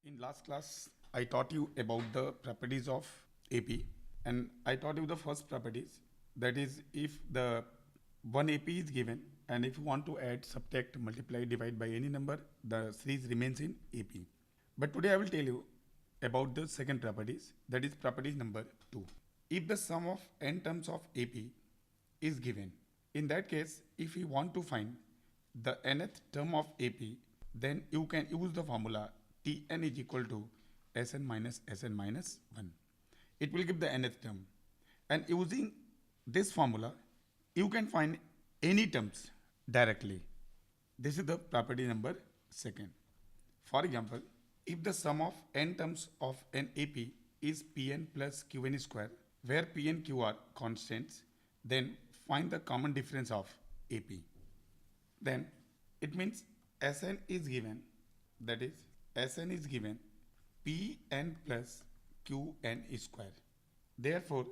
In last class, I taught you about the properties of AP, and I taught you the first properties. That is, if the one AP is given, and if you want to add, subtract, multiply, divide by any number, the series remains in AP. But today I will tell you about the second properties, that is property number 2. If the sum of n terms of AP is given, in that case, if you want to find the nth term of AP, then you can use the formula Tn is equal to Sn minus 1. It will give the nth term. And using this formula, you can find any terms directly. This is the property number second. For example, if the sum of n terms of an AP is Pn plus Qn square, where P and Q are constants, then find the common difference of AP. Then it means Sn is given, that is Sn is given Pn plus Qn square. Therefore,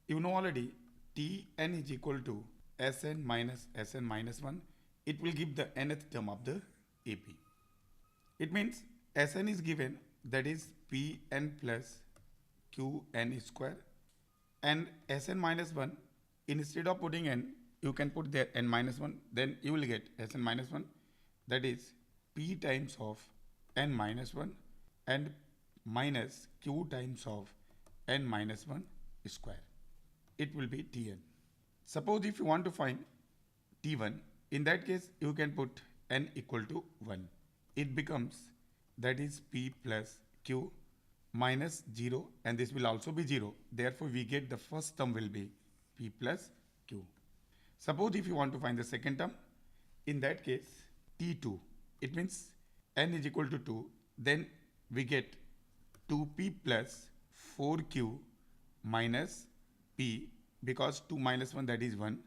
you know already Tn is equal to Sn minus 1. It will give the nth term of the AP. It means Sn is given, that is Pn plus Qn square, and Sn minus 1, instead of putting n, you can put there n minus 1, then you will get Sn minus 1, that is P times of n minus 1 and minus Q times of n minus 1 square. It will be Tn. Suppose if you want to find T1, in that case you can put n equal to 1. It becomes, that is P plus Q minus 0, and this will also be 0. Therefore, we get the first term will be P plus Q. Suppose if you want to find the second term, in that case T2, it means n is equal to 2, then we get 2P plus 4Q minus P, because 2 minus 1, that is 1,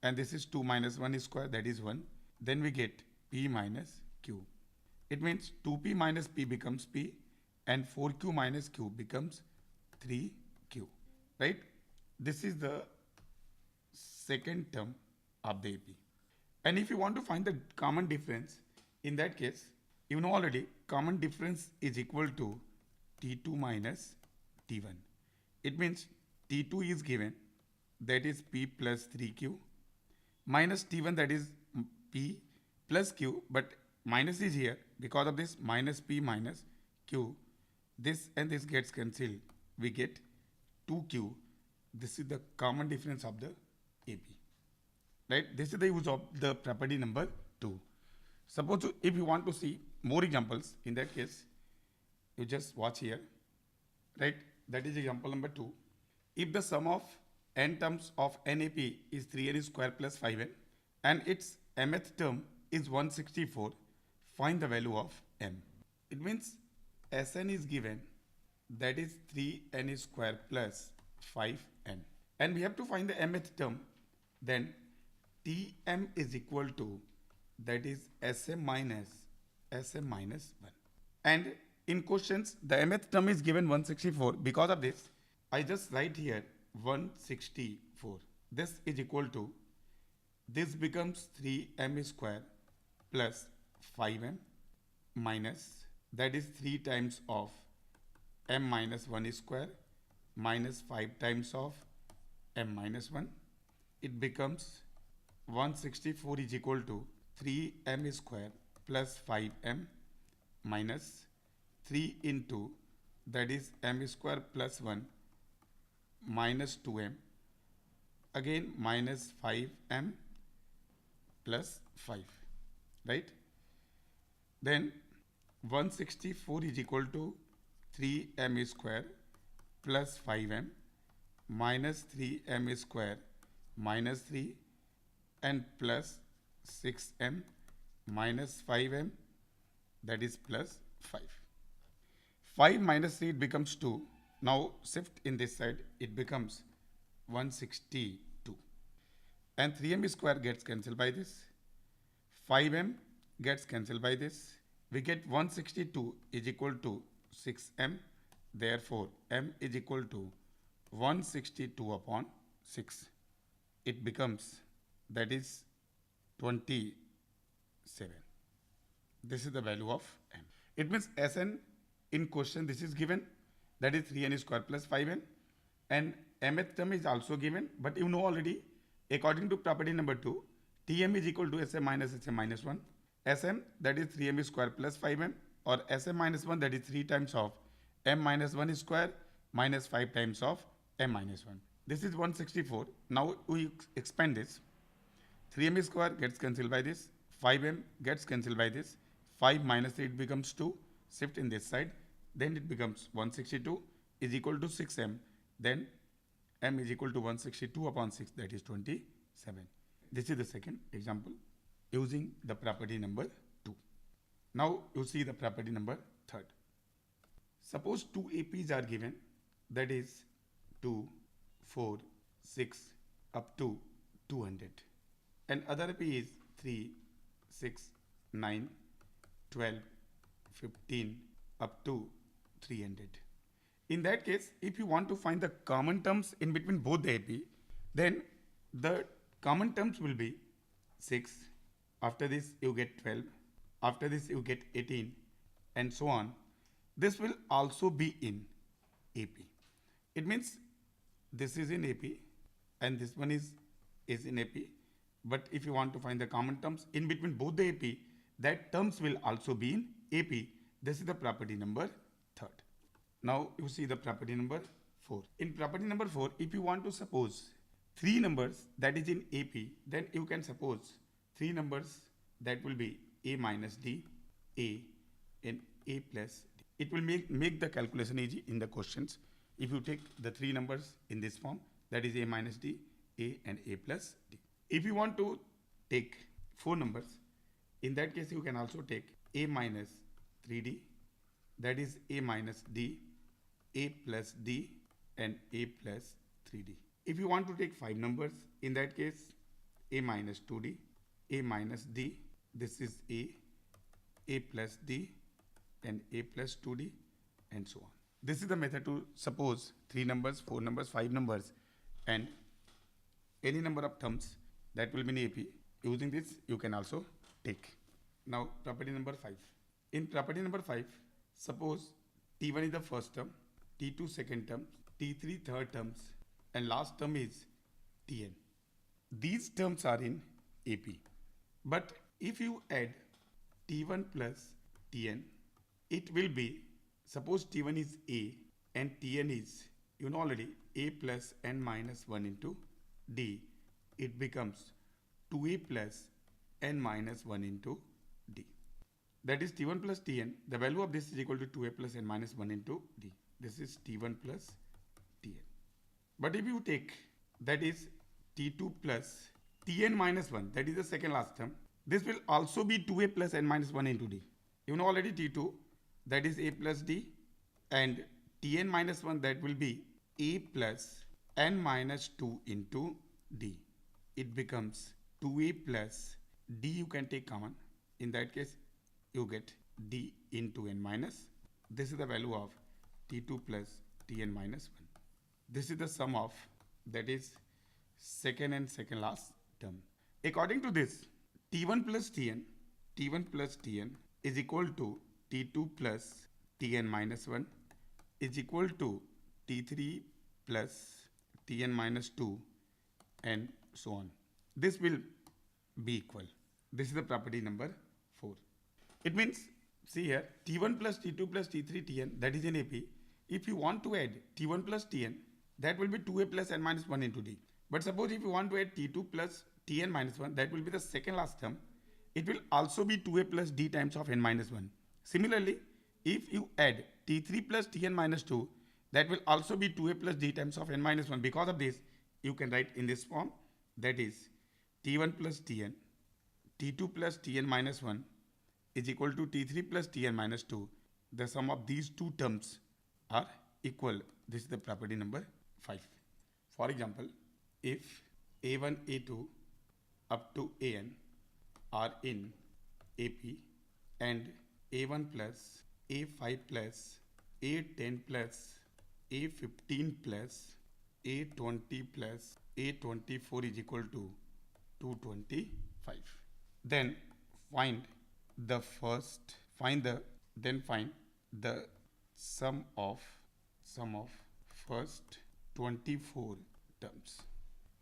and this is 2 minus 1 square, that is 1. Then we get P minus Q. It means 2P minus P becomes P, and 4Q minus Q becomes 3Q, right? This is the second term of the AP. And if you want to find the common difference, in that case, you know already common difference is equal to T2 minus T1. It means T2 is given, that is P plus 3Q, minus T1, that is P plus Q, but minus is here, because of this minus P minus Q, this and this gets cancelled, we get 2Q. This is the common difference of the AP, right? This is the use of the property number 2. Suppose if you want to see more examples, in that case you just watch here, right? That is example number 2. If the sum of n terms of NAP is 3n square plus 5n and its mth term is 164, find the value of m. It means Sn is given, that is 3n square plus 5n, and we have to find the mth term. Then Tm is equal to, that is Sm minus 1. And in questions the mth term is given 164. Because of this, I just write here 164. This is equal to, this becomes 3m square plus 5m minus, that is 3 times of m minus 1 square minus 5 times of m minus 1. It becomes 164 is equal to 3m square plus 5m minus 3 into, that is m square plus 1 minus 2m, again minus 5m plus 5, right? Then 164 is equal to 3m square plus 5m minus 3m square minus 3 and plus 6m minus 5m, that is plus 5. 5 minus 3, it becomes 2. Now shift in this side, it becomes 162. And 3m square gets cancelled by this. 5m gets cancelled by this. We get 162 is equal to 6m. Therefore, m is equal to 162 upon 6. It becomes, that is 27. This is the value of m. It means Sn in question this is given, that is 3n square plus 5n, and mth term is also given, but you know already, according to property number 2, Tm is equal to Sm minus 1. Sm, that is 3m square plus 5m, or Sm minus 1, that is 3 times of m minus 1 square minus 5 times of m minus 1. This is 164. Now we expand this. 3m square gets cancelled by this, 5m gets cancelled by this, 5 minus 8 becomes 2, shift in this side, then it becomes 162 is equal to 6m, then m is equal to 162 upon 6, that is 27. This is the second example using the property number 2. Now you see the property number 3. Suppose 2 APs are given, that is 2, 4, 6 up to 200, and other AP is 3, 6, 9, 12, 15 up to 300. In that case, if you want to find the common terms in between both the AP, then the common terms will be 6, after this you get 12, after this you get 18, and so on. This will also be in AP. It means this is in AP and this one is in AP. But if you want to find the common terms in between both the AP, that terms will also be in AP. This is the property number 3. Now you see the property number 4. In property number 4, if you want to suppose 3 numbers that is in AP, then you can suppose 3 numbers that will be A minus D, A, and A plus D. It will make the calculation easy in the questions. If you take the 3 numbers in this form, that is A minus D, A, and A plus D. If you want to take 4 numbers, in that case you can also take A minus 3D, that is A minus D, A plus D, and A plus 3D. If you want to take 5 numbers, in that case A minus 2D, A minus D, this is A plus D, and A plus 2D, and so on. This is the method to suppose 3 numbers, 4 numbers, 5 numbers, and any number of terms that will be in AP. Using this, you can also take. Now, property number 5. In property number 5, suppose T1 is the first term, T2 second term, T3 third terms, and last term is Tn. These terms are in AP. But if you add T1 plus Tn, it will be, suppose T1 is A and Tn is, you know already, A plus n minus 1 into D. It becomes 2A plus n minus 1 into D. That is T1 plus Tn. The value of this is equal to 2A plus n minus 1 into D. This is T1 plus Tn. But if you take, that is T2 plus Tn minus 1, that is the second last term, this will also be 2A plus n minus 1 into D. You know already T2, that is A plus D, and Tn minus 1, that will be A plus n minus 2 into D. It becomes 2A plus D, you can take common. In that case, you get D into n minus. This is the value of T2 plus Tn minus 1. This is the sum of, that is second and second last term. According to this, T1 plus Tn is equal to T2 plus Tn minus 1 is equal to T3 plus Tn minus 2, and so on. This will be equal. This is the property number 4. It means, see here, T1 plus T2 plus T3 Tn, that is in AP. If you want to add T1 plus Tn, that will be 2A plus n minus 1 into D. But suppose if you want to add T2 plus Tn minus 1, that will be the second last term. It will also be 2A plus D times of n minus 1. Similarly, if you add T3 plus Tn minus 2, that will also be 2A plus D times of n minus 1. Because of this, you can write in this form, that is T1 plus Tn, T2 plus Tn minus 1 is equal to T3 plus Tn minus 2. The sum of these two terms are equal. This is the property number 5. For example, if A1, A2 up to An are in AP, and A1 plus, A5 plus, A10 plus, A15 plus, A20 plus, A24 is equal to 225. Then find the sum of first 24 terms.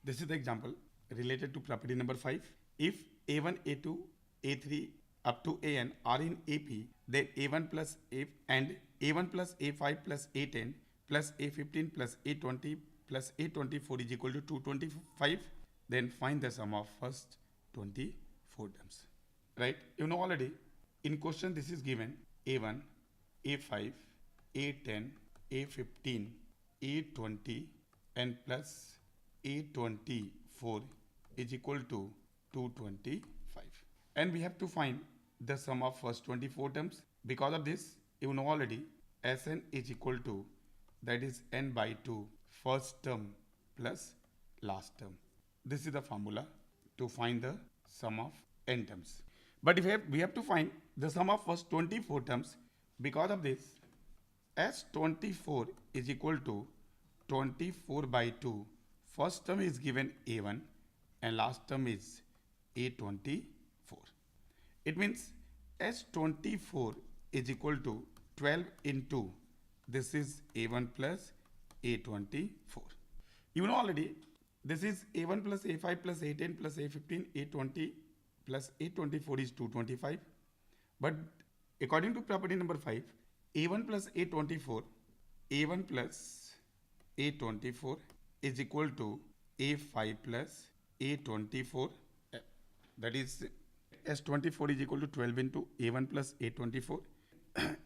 This is the example related to property number 5. If A1, A2, A3 up to AN are in AP, then A1 plus A and A1 plus A5 plus A10 plus A15 plus A20 plus A24 is equal to 225. Then find the sum of first 24 terms. Right? You know already in question this is given A1, A5, A10, A15, A20 and plus A24 is equal to 225. And we have to find the sum of first 24 terms. Because of this, you know already Sn is equal to, that is n by 2 first term plus last term. This is the formula to find the sum of n terms. But if we have to find the sum of first 24 terms, because of this, S24 is equal to 24 by 2. First term is given A1 and last term is A24. It means S24 is equal to 12 into this is A1 plus A24. You know already this is A1 plus A5 plus A10 plus A15, A20 plus A24 is 225. But according to property number 5, A1 plus A24, A1 plus A24 is equal to A5 plus A24. That is S24 is equal to 12 into A1 plus A24.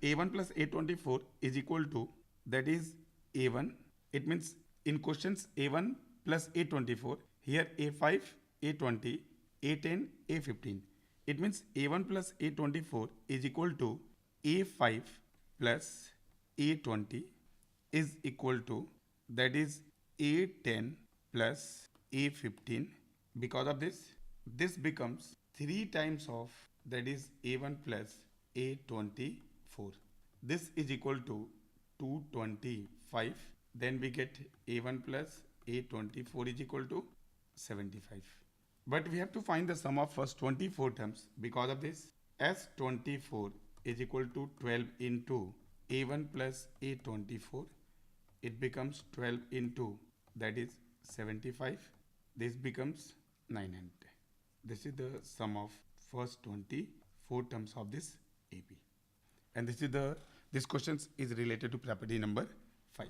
A1 plus A24 is equal to, that is A1. It means in questions A1 plus A24, here A5, A20, A10, A15. It means A1 plus A24 is equal to A5 plus A20 is equal to, that is A10 plus A15. Because of this, this becomes 3 times of, that is A1 plus A24. This is equal to 225. Then we get A1 plus A24 is equal to 75. But we have to find the sum of first 24 terms. Because of this, S24 is equal to 12 into A1 plus A24. It becomes 12 into, that is 75. This becomes 900. This is the sum of first 24 terms of this AP. And this question is related to property number 5.